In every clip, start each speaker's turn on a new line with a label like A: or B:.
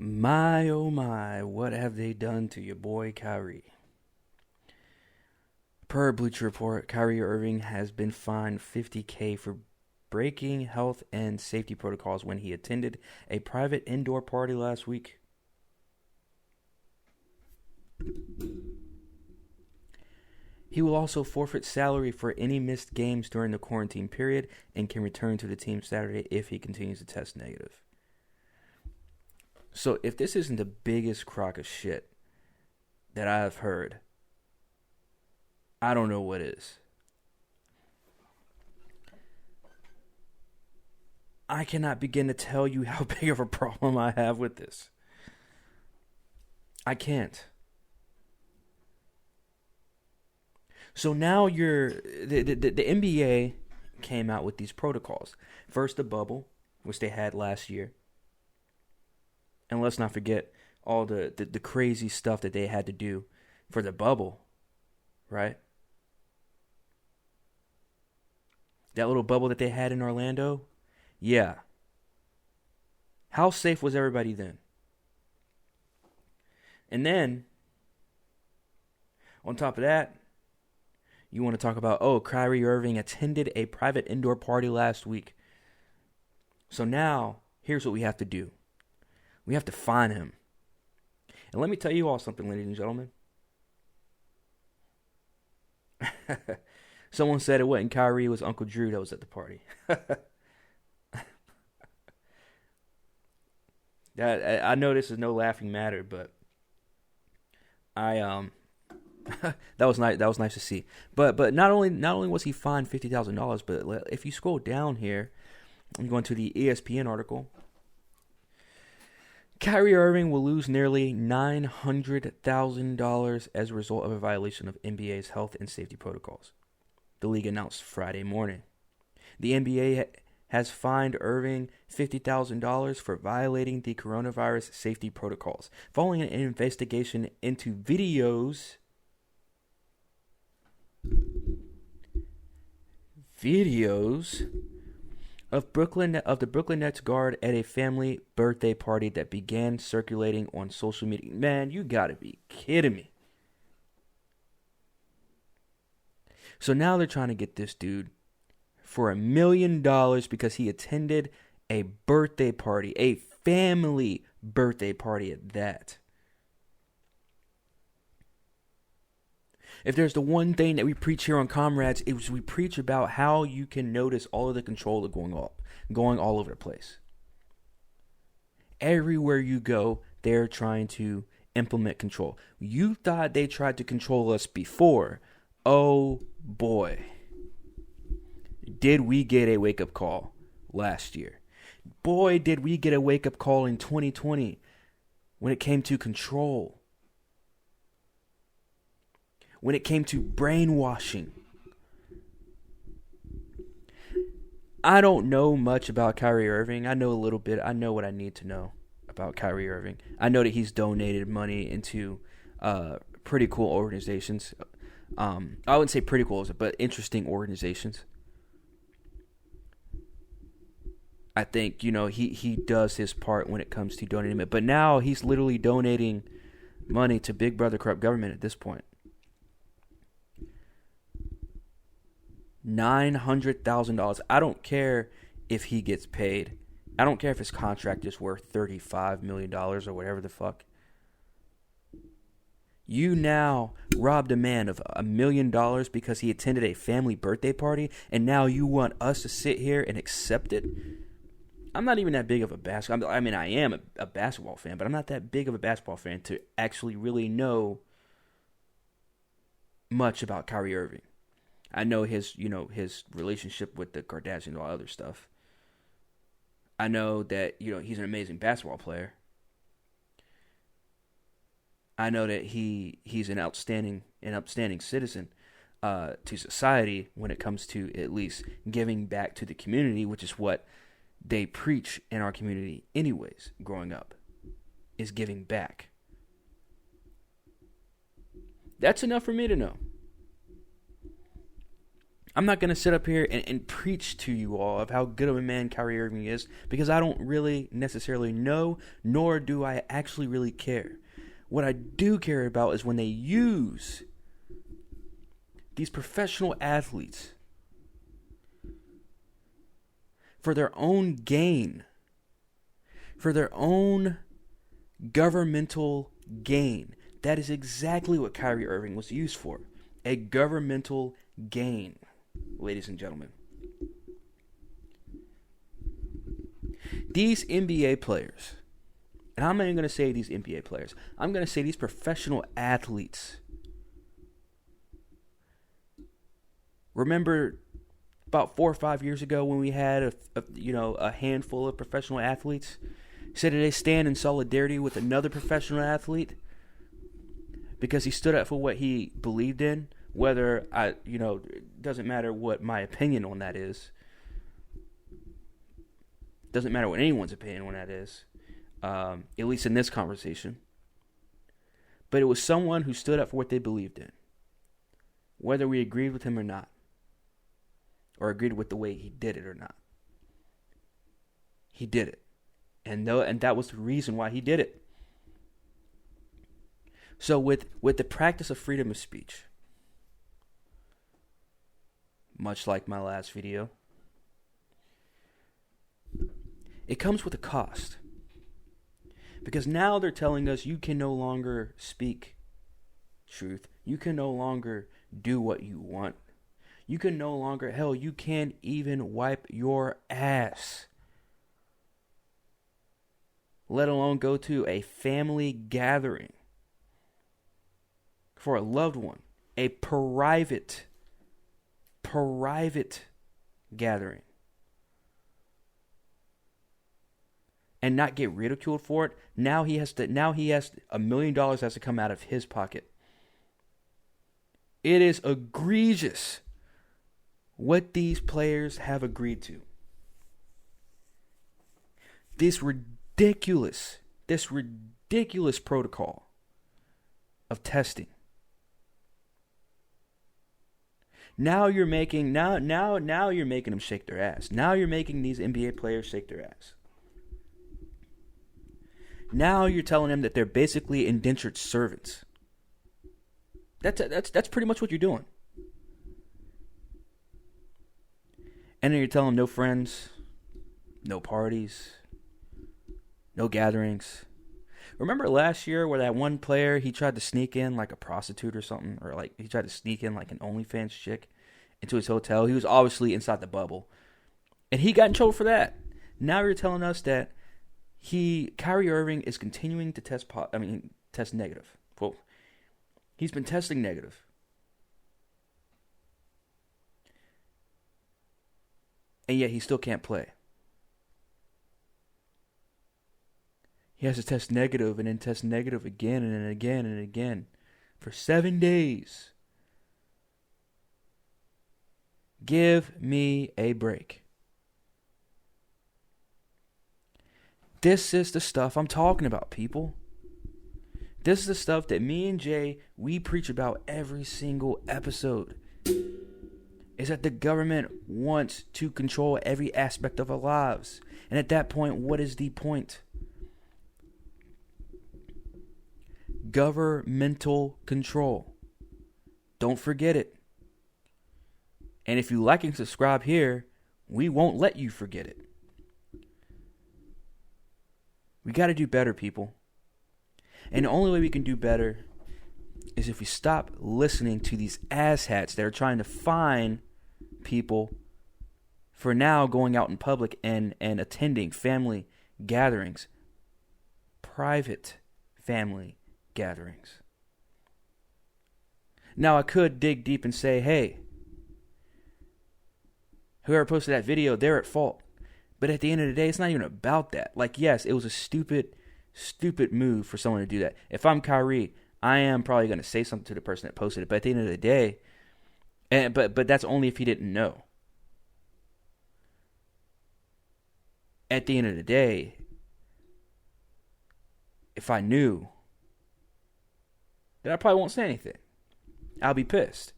A: My oh my, what have they done to your boy Kyrie? Per Bleacher Report, Kyrie Irving has been fined $50K for breaking health and safety protocols when he attended a private indoor party last week. He will also forfeit salary for any missed games during the quarantine period and can return to the team Saturday if he continues to test negative. So if this isn't the biggest crock of shit that I've heard, I don't know what is. I cannot begin to tell you how big of a problem I have with this. I can't. So now the NBA came out with these protocols. First, the bubble, which they had last year. And let's not forget all the crazy stuff that they had to do for the bubble, right? That little bubble that they had in Orlando, yeah. How safe was everybody then? And then, on top of that, you want to talk about, Kyrie Irving attended a private indoor party last week. So now, here's what we have to do. We have to fine him. And let me tell you all something, ladies and gentlemen. Someone said it wasn't Kyrie, it was Uncle Drew that was at the party. I know this is no laughing matter, but I that was nice. That was nice to see. But not only was he fined $50,000, but if you scroll down here, I'm going to the ESPN article. Kyrie Irving will lose nearly $900,000 as a result of a violation of NBA's health and safety protocols, the league announced Friday morning. The NBA has fined Irving $50,000 for violating the coronavirus safety protocols, following an investigation into videos of the Brooklyn Nets guard at a family birthday party that began circulating on social media. Man, you gotta be kidding me. So now they're trying to get this dude for $1 million because he attended a birthday party, a family birthday party at that. If there's the one thing that we preach here on Comrades, it was we preach about how you can notice all of the control going all over the place. Everywhere you go, they're trying to implement control. You thought they tried to control us before. Oh boy. Did we get a wake-up call last year? Boy, did we get a wake-up call in 2020 when it came to control. When it came to brainwashing. I don't know much about Kyrie Irving. I know a little bit. I know what I need to know about Kyrie Irving. I know that he's donated money into pretty cool organizations. I wouldn't say pretty cool, but interesting organizations. I think, he does his part when it comes to donating it. But now he's literally donating money to Big Brother Corrupt Government at this point. $900,000. I don't care if he gets paid. I don't care if his contract is worth $35 million or whatever the fuck. You now robbed a man of $1 million because he attended a family birthday party, and now you want us to sit here and accept it? I'm not even that big of a basketball. I mean, I am a basketball fan, but I'm not that big of a basketball fan to actually really know much about Kyrie Irving. I know his relationship with the Kardashians and all other stuff. I know that, he's an amazing basketball player. I know that he's an outstanding citizen to society when it comes to at least giving back to the community, which is what they preach in our community anyways, growing up, is giving back. That's enough for me to know. I'm not going to sit up here and preach to you all of how good of a man Kyrie Irving is, because I don't really necessarily know, nor do I actually really care. What I do care about is when they use these professional athletes for their own gain, for their own governmental gain. That is exactly what Kyrie Irving was used for. A governmental gain, ladies and gentlemen. These NBA players, and I'm not even going to say these NBA players, I'm going to say these professional athletes. Remember about 4 or 5 years ago when we had a handful of professional athletes? Said that they stand in solidarity with another professional athlete because he stood up for what he believed in. Whether it doesn't matter what my opinion on that is. Doesn't matter what anyone's opinion on that is. At least in this conversation. But it was someone who stood up for what they believed in. Whether we agreed with him or not. Or agreed with the way he did it or not. He did it. And that was the reason why he did it. So with the practice of freedom of speech, much like my last video, it comes with a cost. Because now they're telling us you can no longer speak truth. You can no longer do what you want. You can no longer, hell, you can't even wipe your ass. Let alone go to a family gathering for a loved one. A private gathering. And not get ridiculed for it. Now he has $1 million has to come out of his pocket. It is egregious what these players have agreed to. This ridiculous protocol of testing. Now you're making you're making them shake their ass. Now you're making these NBA players shake their ass. Now you're telling them that they're basically indentured servants. That's pretty much what you're doing. And then you're telling them no friends, no parties, no gatherings. Remember last year where that one player, he tried to sneak in like a prostitute or something, or like he tried to sneak in like an OnlyFans chick into his hotel. He was obviously inside the bubble, and he got in trouble for that. Now you're telling us that Kyrie Irving is continuing to test negative. Well, he's been testing negative. And yet he still can't play. He has to test negative and then test negative again and then again and again for 7 days. Give me a break. This is the stuff I'm talking about, people. This is the stuff that me and Jay, we preach about every single episode. Is that the government wants to control every aspect of our lives. And at that point, what is the point? Governmental control. Don't forget it. And if you like and subscribe here, we won't let you forget it. We got to do better, people. And the only way we can do better is if we stop listening to these asshats that are trying to fine people for now going out in public and attending family gatherings. Private family gatherings. Now, I could dig deep and say, hey, whoever posted that video, they're at fault. But at the end of the day, it's not even about that. Like, yes, it was a stupid move for someone to do that. If I'm Kyrie, I am probably going to say something to the person that posted it. But at the end of the day, but that's only if he didn't know. At the end of the day, if I knew, then I probably won't say anything. I'll be pissed.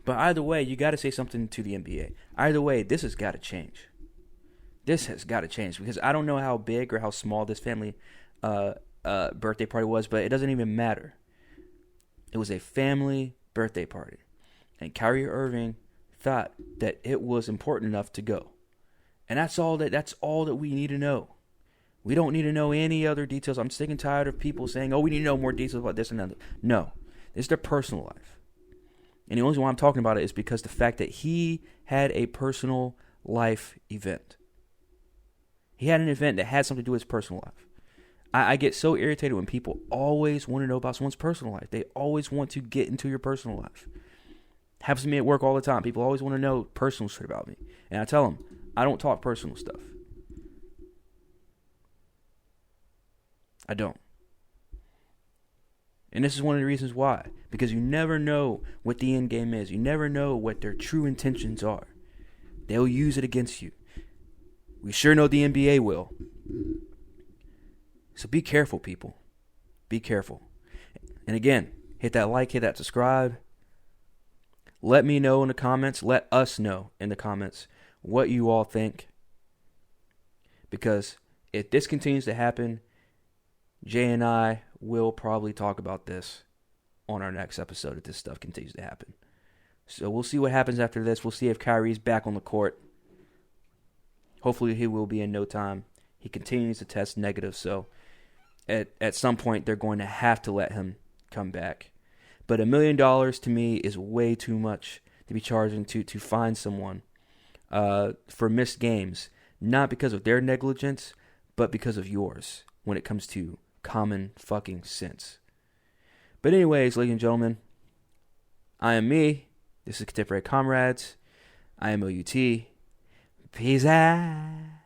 A: But either way, you got to say something to the NBA. Either way, this has got to change. This has got to change because I don't know how big or how small this family birthday party was, but it doesn't even matter. It was a family birthday party. And Kyrie Irving thought that it was important enough to go. And that's all that we need to know. We don't need to know any other details. I'm sick and tired of people saying, oh, we need to know more details about this and that. No. This is their personal life. And the only reason why I'm talking about it is because the fact that he had a personal life event. He had an event that had something to do with his personal life. I get so irritated when people always want to know about someone's personal life. They always want to get into your personal life. Happens to me at work all the time. People always want to know personal shit about me. And I tell them, I don't talk personal stuff. I don't. And this is one of the reasons why. Because you never know what the end game is. You never know what their true intentions are. They'll use it against you. We sure know the NBA will. So be careful, people. Be careful. And again, hit that like, hit that subscribe. Let me know in the comments. Let us know in the comments what you all think. Because if this continues to happen, Jay and I will probably talk about this on our next episode if this stuff continues to happen. So we'll see what happens after this. We'll see if Kyrie's back on the court. Hopefully he will be in no time. He continues to test negative, so at some point they're going to have to let him come back. But $1 million to me is way too much to be charging to fine someone for missed games, not because of their negligence, but because of yours when it comes to common fucking sense. But anyways, ladies and gentlemen, I am me. This is Contemporary Comrades. I am OUT. Peace out.